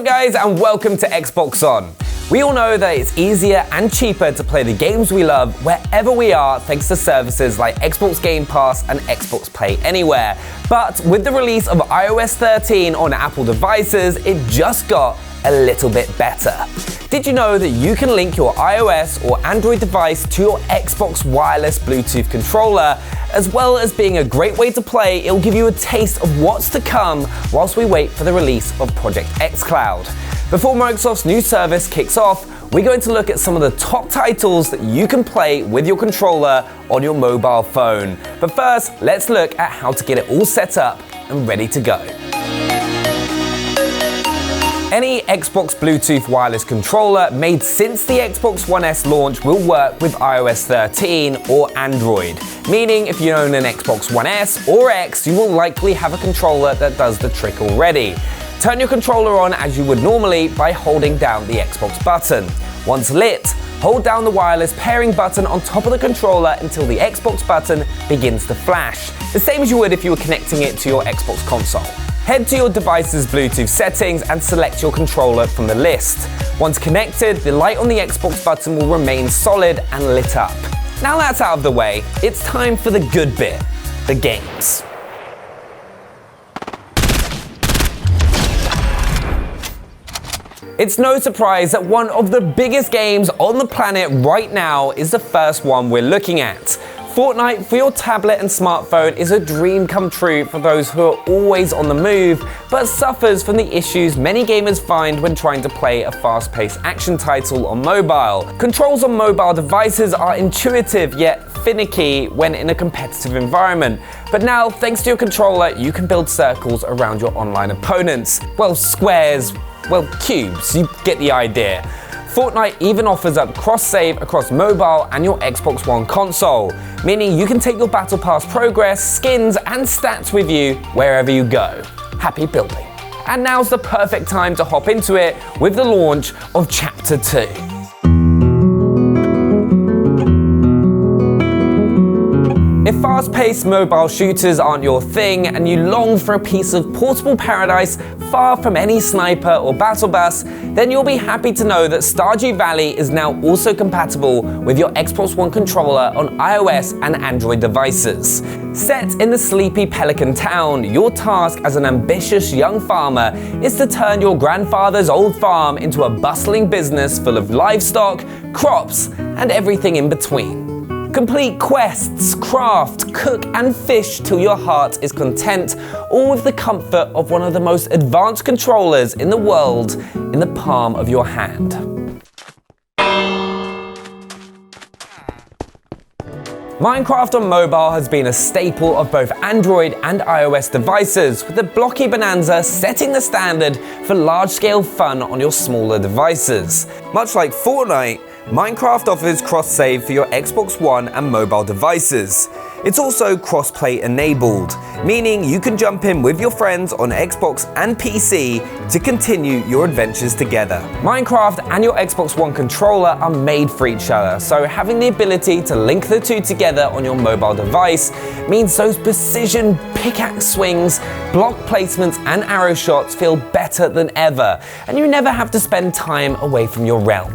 guys, and welcome to Xbox On. We all know that it's easier and cheaper to play the games we love wherever we are thanks to services like Xbox Game Pass and Xbox Play Anywhere. But with the release of iOS 13 on Apple devices, it just got a little bit better. Did you know that you can link your iOS or Android device to your Xbox wireless Bluetooth controller? As well as being a great way to play, it'll give you a taste of what's to come whilst we wait for the release of Project xCloud. Before Microsoft's new service kicks off, we're going to look at some of the top titles that you can play with your controller on your mobile phone. But first, let's look at how to get it all set up and ready to go. Any Xbox Bluetooth wireless controller made since the Xbox One S launch will work with iOS 13 or Android, meaning if you own an Xbox One S or X, you will likely have a controller that does the trick already. Turn your controller on as you would normally by holding down the Xbox button. Once lit, hold down the wireless pairing button on top of the controller until the Xbox button begins to flash, the same as you would if you were connecting it to your Xbox console. Head to your device's Bluetooth settings and select your controller from the list. Once connected, the light on the Xbox button will remain solid and lit up. Now that's out of the way, it's time for the good bit, the games. It's no surprise that one of the biggest games on the planet right now is the first one we're looking at. Fortnite for your tablet and smartphone is a dream come true for those who are always on the move, but suffers from the issues many gamers find when trying to play a fast-paced action title on mobile. Controls on mobile devices are intuitive yet finicky when in a competitive environment. But now, thanks to your controller, you can build circles around your online opponents. Well, squares, well, cubes, you get the idea. Fortnite even offers up cross-save across mobile and your Xbox One console, meaning you can take your Battle Pass progress, skins, and stats with you wherever you go. Happy building. And now's the perfect time to hop into it with the launch of Chapter 2. If fast-paced mobile shooters aren't your thing and you long for a piece of portable paradise far from any sniper or battle bus, then you'll be happy to know that Stardew Valley is now also compatible with your Xbox One controller on iOS and Android devices. Set in the sleepy Pelican town, your task as an ambitious young farmer is to turn your grandfather's old farm into a bustling business full of livestock, crops, and everything in between. Complete quests, craft, cook and fish till your heart is content, all with the comfort of one of the most advanced controllers in the world in the palm of your hand. Minecraft on mobile has been a staple of both Android and iOS devices, with the blocky bonanza setting the standard for large-scale fun on your smaller devices. Much like Fortnite, Minecraft offers cross-save for your Xbox One and mobile devices. It's also cross-play enabled, meaning you can jump in with your friends on Xbox and PC to continue your adventures together. Minecraft and your Xbox One controller are made for each other, so having the ability to link the two together on your mobile device means those precision pickaxe swings, block placements and arrow shots feel better than ever, and you never have to spend time away from your realm.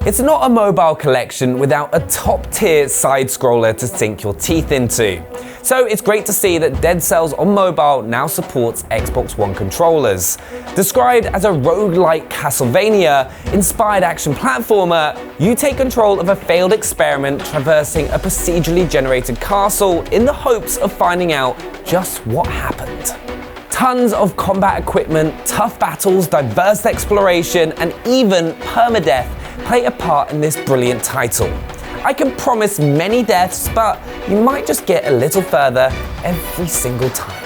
It's not a mobile collection without a top-tier side-scroller to sink your teeth into. So it's great to see that Dead Cells on mobile now supports Xbox One controllers. Described as a roguelike Castlevania-inspired action platformer, you take control of a failed experiment traversing a procedurally generated castle in the hopes of finding out just what happened. Tons of combat equipment, tough battles, diverse exploration, and even permadeath play a part in this brilliant title. I can promise many deaths, but you might just get a little further every single time.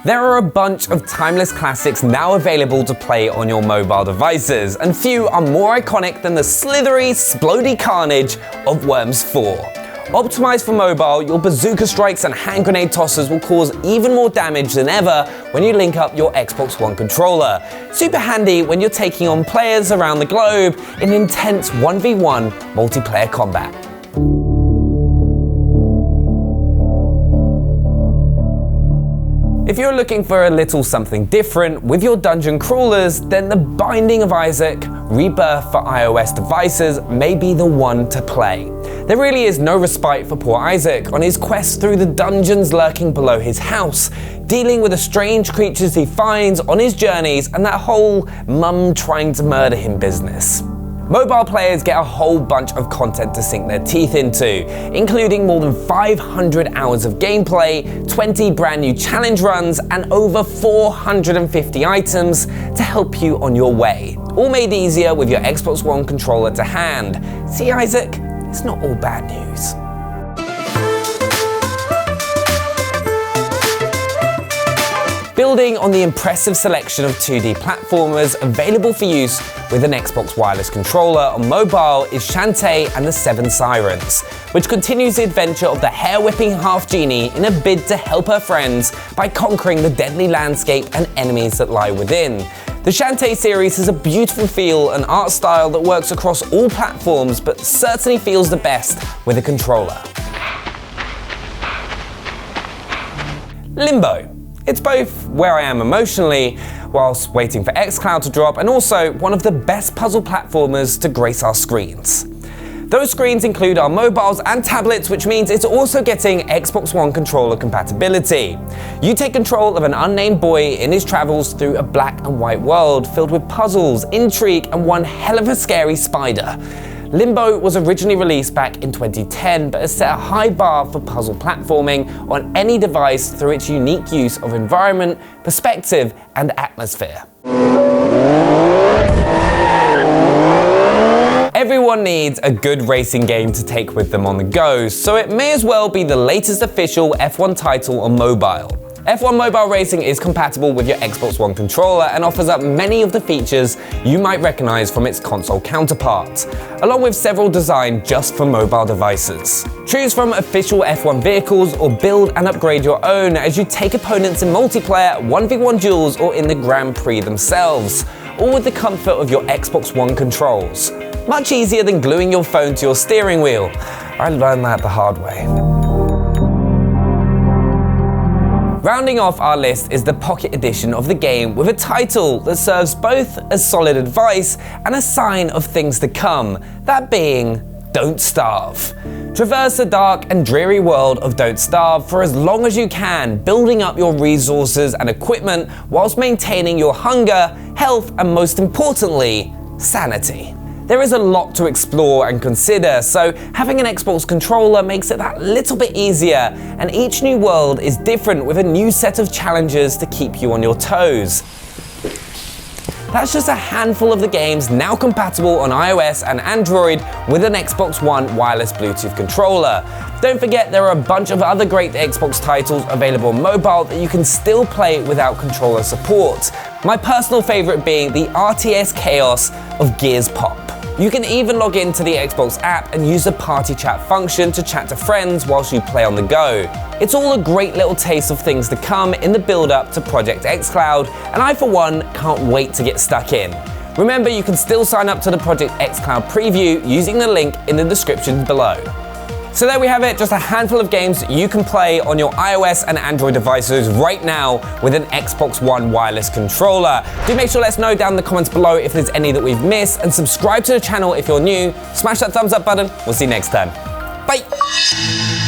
There are a bunch of timeless classics now available to play on your mobile devices, and few are more iconic than the slithery, splody carnage of Worms 4. Optimized for mobile, your bazooka strikes and hand grenade tossers will cause even more damage than ever when you link up your Xbox One controller. Super handy when you're taking on players around the globe in intense 1v1 multiplayer combat. If you're looking for a little something different with your dungeon crawlers, then The Binding of Isaac Rebirth for iOS devices may be the one to play. There really is no respite for poor Isaac on his quest through the dungeons lurking below his house, dealing with the strange creatures he finds on his journeys and that whole mum trying to murder him business. Mobile players get a whole bunch of content to sink their teeth into, including more than 500 hours of gameplay, 20 brand new challenge runs, and over 450 items to help you on your way. All made easier with your Xbox One controller to hand. See, Isaac, it's not all bad news. Building on the impressive selection of 2D platformers available for use with an Xbox wireless controller on mobile is Shantae and the 7 Sirens, which continues the adventure of the hair-whipping half-genie in a bid to help her friends by conquering the deadly landscape and enemies that lie within. The Shantae series has a beautiful feel and art style that works across all platforms, but certainly feels the best with a controller. Limbo. It's both where I am emotionally, whilst waiting for xCloud to drop, and also one of the best puzzle platformers to grace our screens. Those screens include our mobiles and tablets, which means it's also getting Xbox One controller compatibility. You take control of an unnamed boy in his travels through a black and white world filled with puzzles, intrigue, and one hell of a scary spider. Limbo was originally released back in 2010, but has set a high bar for puzzle platforming on any device through its unique use of environment, perspective, and atmosphere. Everyone needs a good racing game to take with them on the go, so it may as well be the latest official F1 title on mobile. F1 Mobile Racing is compatible with your Xbox One controller and offers up many of the features you might recognize from its console counterpart, along with several designed just for mobile devices. Choose from official F1 vehicles or build and upgrade your own as you take opponents in multiplayer, 1v1 duels, or in the Grand Prix themselves, all with the comfort of your Xbox One controls. Much easier than gluing your phone to your steering wheel. I learned that the hard way. Rounding off our list is the Pocket Edition of the game with a title that serves both as solid advice and a sign of things to come, that being Don't Starve. Traverse the dark and dreary world of Don't Starve for as long as you can, building up your resources and equipment whilst maintaining your hunger, health, and most importantly, sanity. There is a lot to explore and consider, so having an Xbox controller makes it that little bit easier, and each new world is different with a new set of challenges to keep you on your toes. That's just a handful of the games now compatible on iOS and Android with an Xbox One wireless Bluetooth controller. Don't forget there are a bunch of other great Xbox titles available on mobile that you can still play without controller support. My personal favorite being the RTS chaos of Gears Pop. You can even log into the Xbox app and use the party chat function to chat to friends whilst you play on the go. It's all a great little taste of things to come in the build-up to Project xCloud, and I for one can't wait to get stuck in. Remember, you can still sign up to the Project xCloud preview using the link in the description below. So there we have it, just a handful of games you can play on your iOS and Android devices right now with an Xbox One wireless controller. Do make sure to let us know down in the comments below if there's any that we've missed, and subscribe to the channel if you're new. Smash that thumbs up button. We'll see you next time. Bye!